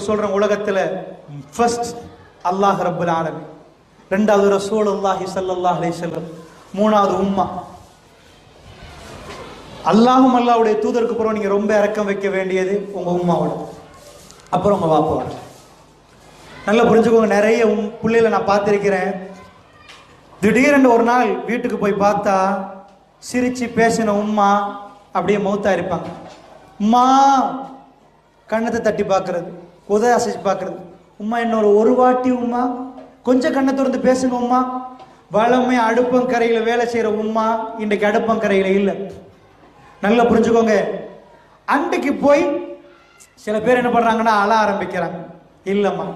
சொல்றேன், உலகத்துல ஃபர்ஸ்ட் அல்லாஹ் ரப்பல் ஆலமீன், ரெண்டாவது ரசூலுல்லாஹி ஸல்லல்லாஹு அலைஹி வஸல்லம், மூணாவது உம்மா. அல்லாஹும் அல்லாஹ்வுடைய தூதருக்கு அப்புறம் நீங்க ரொம்ப இரக்கம் வைக்க வேண்டியது உங்க உம்மாவோட, அப்புறம் உங்க பாப்பாவோட. நல்லா புரிஞ்சுக்கோங்க. நிறைய பிள்ளைகளை நான் பார்த்திருக்கிறேன், திடீரென்று ஒரு நாள் வீட்டுக்கு போய் பார்த்தா சிரிச்சு பேசின உம்மா அப்படியே மௌத்தா இருப்பாங்க. உம்மா கண்ணத்தை தட்டி பார்க்கறது, உதய அசைச்சு பார்க்கறது. உம்மா இன்னொரு ஒரு வாட்டி உம்மா கொஞ்சம் கண்ணை திறந்து பேசுங்க உம்மா. வளமை அடுப்பங்கரையில் வேலை செய்கிற உம்மா இன்றைக்கு அடுப்பங்கரையில் இல்லை. நல்லா புரிஞ்சுக்கோங்க. அன்றைக்கு போய் சில பேர் என்ன பண்ணுறாங்கன்னா அழ ஆரம்பிக்கிறாங்க. இல்லைம்மா,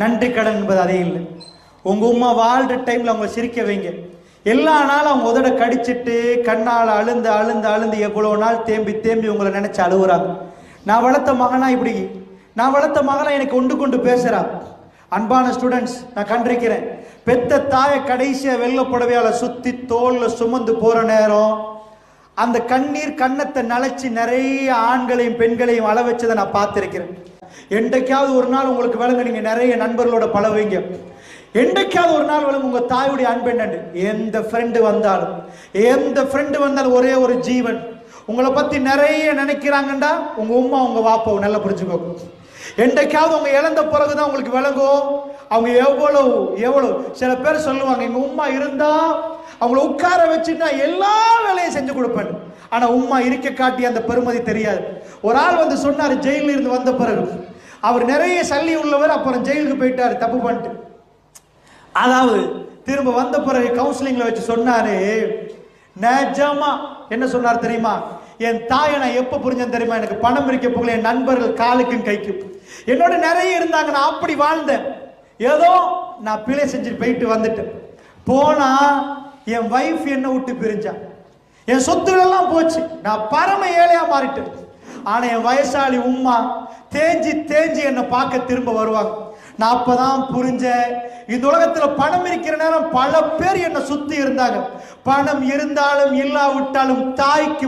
நன்றி கடன் என்பது அதே இல்லை. உங்கள் உம்மா வாழ்கிற டைமில் அவங்க சிரிக்க வைங்க. எல்லா நாளும் அவங்க உதட கடிச்சிட்டு கண்ணால் அழுந்து அழுந்து அழுந்து எவ்வளோ நாள் தேம்பி தேம்பி உங்களை நினச்சி அழுகுறாங்க. நான் வளர்த்த மகனா இப்படி, நான் வளர்த்த மகனா எனக்கு கொண்டு கொண்டு பேசுகிறா. அன்பான ஸ்டூடெண்ட்ஸ், நான் கண்டிருக்கிறேன், பெத்த தாயை கடைசியாக வெள்ளை புடவையால் சுற்றி தோளில் சுமந்து போகிற நேரம் அந்த கண்ணீர் கண்ணத்தை நனைச்சி நிறைய ஆண்களையும் பெண்களையும் அள வச்சதை நான் பார்த்துருக்கிறேன். என்றைக்காவது ஒரு நாள் உங்களுக்கு விளங்க, நீங்கள் நிறைய நண்பர்களோட பழகுவீங்க. என்றைக்காவது ஒரு நாள் விளங்க உங்கள் தாயுடைய அன்பு என்னண்டு. எந்த ஃப்ரெண்டு வந்தாலும் ஒரே ஒரு ஜீவன் உங்களை பற்றி நிறைய நினைக்கிறாங்கண்டா உங்க உம்மா உங்க வாப்பாவை நல்லா புரிஞ்சுக்கோங்க. என்றைக்காவது அவங்க இழந்த பிறகுதான் உங்களுக்கு விளங்கும் அவங்க எவ்வளவு. சில பேர் சொல்லுவாங்க, எங்க உம்மா இருந்தா அவங்கள உட்கார வச்சுட்டா எல்லா வேலையும் செஞ்சு கொடுப்பேன். ஆனா உம்மா இருக்க காட்டி அந்த பெருமதி தெரியாது. ஒரு ஆள் வந்து சொன்னாரு, ஜெயிலில் இருந்து வந்த பிறகு அவர் நிறைய சல்லி உள்ளவர், அப்புறம் ஜெயிலுக்கு போயிட்டாரு தப்பு பண்ணிட்டு. அதாவது திரும்ப வந்த பிறகு கவுன்சிலிங்ல வச்சு சொன்னாரு, நிஜமா என்ன சொன்னார் தெரியுமா, என் தாயை நான் எப்ப புரிஞ்சேன் தெரியுமா, எனக்கு பணம் இருக்க போகல, என் நண்பர்கள் காலுக்கும் கைக்கும் என்னோட நிறைய இருந்தாங்க, நான் அப்படி வாழ்ந்தேன். ஏதோ நான் பிழை செஞ்சுட்டு போயிட்டு வந்துட்டேன். போனா என் வைஃப் என்ன விட்டு பிரிஞ்சா, என் சொத்துகள் எல்லாம் போச்சு, நான் பரம ஏழையா மாறிட்டேன். ஆனா என் வயசாளி உம்மா தேஞ்சி தேஞ்சி என்னை பார்க்க திரும்ப வருவாங்க. நான் அப்பதான் புரிஞ்சேன், இந்த உலகத்துல பணம் இருக்கிற நேரம் பல பேர் என்னை சுத்தி இருந்தாங்க. பணம் இருந்தாலும் இல்லாவிட்டாலும் தாய்க்கு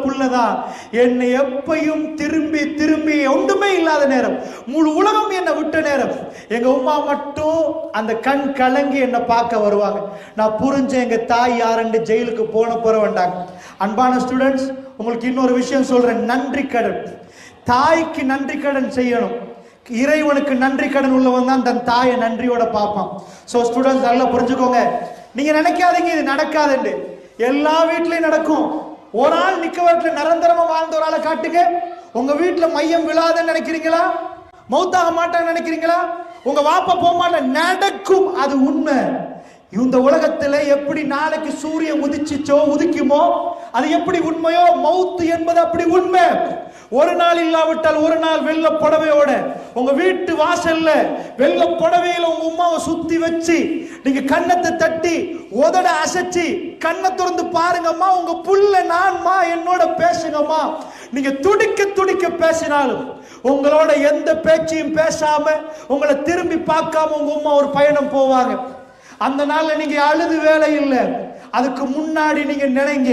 புள்ளதான். என்னை எப்பையும் திரும்பி திரும்பி ஒன்றுமே இல்லாத நேரம், முழு உலகம் என்னை விட்ட நேரம், எங்க உம்மா மட்டும் அந்த கண் கலங்கி என்னை பார்க்க வருவாங்க. நான் புரிஞ்சேன், எங்க தாய் யாருன்னு ஜெயிலுக்கு போற வேண்டாங்க. அன்பான ஸ்டூடெண்ட்ஸ், உங்களுக்கு இன்னொரு விஷயம் சொல்றேன், நன்றி கடன். தாய்க்கு நன்றி கடன் செய்யணும். இறைவனுக்கு நன்றி கடன் உள்ளவன் தான் தன் தாயை நன்றியோட பார்ப்பான். ஸோ ஸ்டூடெண்ட்ஸ் நல்லா புரிஞ்சுக்கோங்க. நீங்க நினைக்காதீங்க இது நடக்காதுன்னு, எல்லா வீட்லயும் நடக்கும். ஒரு ஆள் நிக்க வீட்டுல நிரந்தரமா வாழ்ந்த ஒரு ஆளை காட்டுங்க, உங்க வீட்டுல மையம் விழாதுன்னு நினைக்கிறீங்களா? மௌத்தாக மாட்டான்னு நினைக்கிறீங்களா? உங்க வாப்பா போக மாட்ட, நடக்கும், அது உண்மை. இந்த உலகத்துல எப்படி நாளைக்கு சூரியன் உதிக்குமோ அது எப்படி உண்மையோ, மௌத்து என்பது அப்படி உண்மை. ஒரு நாள் இல்லாவிட்டால் ஒரு நாள் வெள்ள புடவையோட உங்க வீட்டு வாசல்ல வெள்ள புடவையில உங்க உமாவை சுத்தி வச்சு நீங்க கண்ணத்தை தட்டி உதட அசைச்சு கண்ணை திறந்து பாருங்கம்மா, உங்க புள்ள நான்மா என்னோட பேசுங்கம்மா. நீங்க துடிக்க துடிக்க பேசினாலும் உங்களோட எந்த பேச்சையும் பேசாம உங்களை திரும்பி பார்க்காம உங்க உமா ஒரு பயணம் போவாங்க. அந்த நாள்ல நீங்க அழுது வேலை இல்லை. அதுக்கு முன்னாடி நீங்க நினைங்க,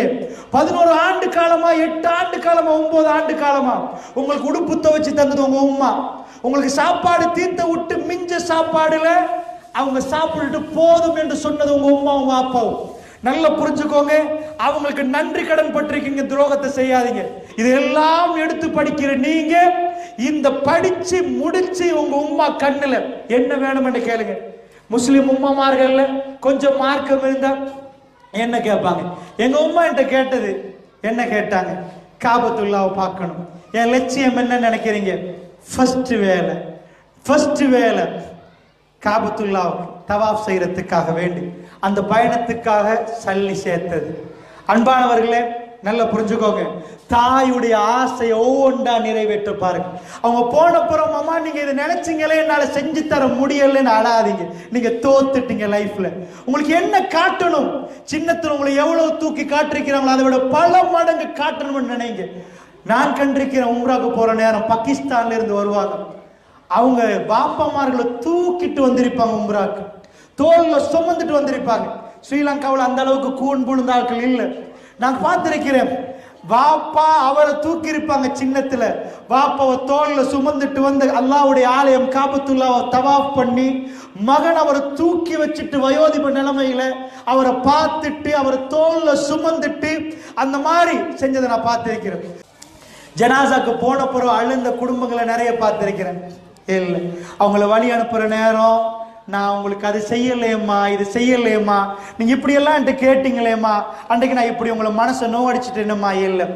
11 ஆண்டு காலமா, 8 ஆண்டு காலமா, 9 ஆண்டு காலமா உங்களுக்கு உடுப்பு துவைச்சு தந்தது உங்க உம்மா. உங்களுக்கு சாப்பாடு தீர்த்த விட்டு மிஞ்ச சாப்பாடுல அவங்க சாப்பிட்டுட்டு போதும் என்று சொன்னது உங்க உம்மாவும் அப்பாவும். நல்லா புரிஞ்சுக்கோங்க, அவங்களுக்கு நன்றி கடன் பட்டிருக்கீங்க, துரோகத்தை செய்யாதீங்க. இதெல்லாம் எடுத்து படிக்கிற நீங்க இந்த படிச்சு முடிச்சு உங்க உம்மா கண்ணுல என்ன வேணும் என்று கேளுங்க. முஸ்லிம் உம்மாமார்கள்ல கொஞ்சம் மார்க்கம் இருந்தா என்ன கேட்பாங்க? எங்க உம்மா என்கிட்ட கேட்டது என்ன கேட்டாங்க? காபத்துல்லாவை பார்க்கணும். என் லட்சியம் என்ன நினைக்கிறீங்க? ஃபர்ஸ்ட் வேலை காபத்துல்லாவை தவாஃப் செய்யறதுக்காக வேண்டி அந்த பயணத்துக்காக சல்லி சேர்த்தது. அன்பானவர்களே, நல்லா புரிஞ்சுக்கோங்க, தாயுடைய ஆசையை ஒவ்வொன்றா நிறைவேற்ற பாருங்க. அவங்க போனப்புறம், அம்மா நீங்க இதை நினைச்சீங்களே, என்னால செஞ்சு தர முடியலன்னு அழாதீங்க. நீங்க தோத்துட்டீங்க லைஃப்ல. உங்களுக்கு என்ன காட்டணும்? சின்னத்துல உங்களை எவ்வளவு தூக்கி காட்டிருக்கிறாங்களோ அதை விட பல மடங்கு காட்டணும்னு நினைங்க. நான் கண்டிருக்கிறேன், உம்ராக்கு போற நேரம் பாகிஸ்தான்ல இருந்து வருவாங்க. அவங்க பாப்பாமார்களை தூக்கிட்டு வந்திருப்பாங்க, உம்ராக்கு தோல்ல சுமந்துட்டு வந்திருப்பாங்க. ஸ்ரீலங்காவில் அந்த அளவுக்கு கூண் புழுந்த ஆட்கள் இல்லை. நான் பார்த்திருக்கிறேன், வாப்பா அவரை தூக்கி இருப்பாங்க சின்னத்துல, வாப்பாவை தோல்ல சுமந்துட்டு வந்து அல்லாஹ்வுடைய ஆலயம் காபத்துல்லாவை தவாஃப் பண்ணி, மகன் அவரை தூக்கி வச்சுட்டு வயோதிப நிலைமையில அவரை பார்த்துட்டு அவரை தோல்ல சுமந்துட்டு அந்த மாதிரி செஞ்சதை நான் பார்த்திருக்கிறேன். ஜனாசாக்கு போன பிறகு அழுந்த குடும்பங்களை நிறைய பார்த்திருக்கிறேன். இல்லை, அவங்கள வழி அனுப்புற நேரம், நான் உங்களுக்கு அது செய்யலையம்மா, இது செய்யலையம்மா, நீங்க இப்படியெல்லாம் என்கிட்ட கேட்டீங்களேம்மா, அன்றைக்கு நான் இப்படி உங்களை மனசை நோவடிச்சுட்டேன்னுமா. இல்லை,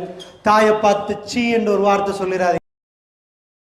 தாயை பார்த்து சீ என்று ஒரு வார்த்தை சொல்லிடாதீங்க.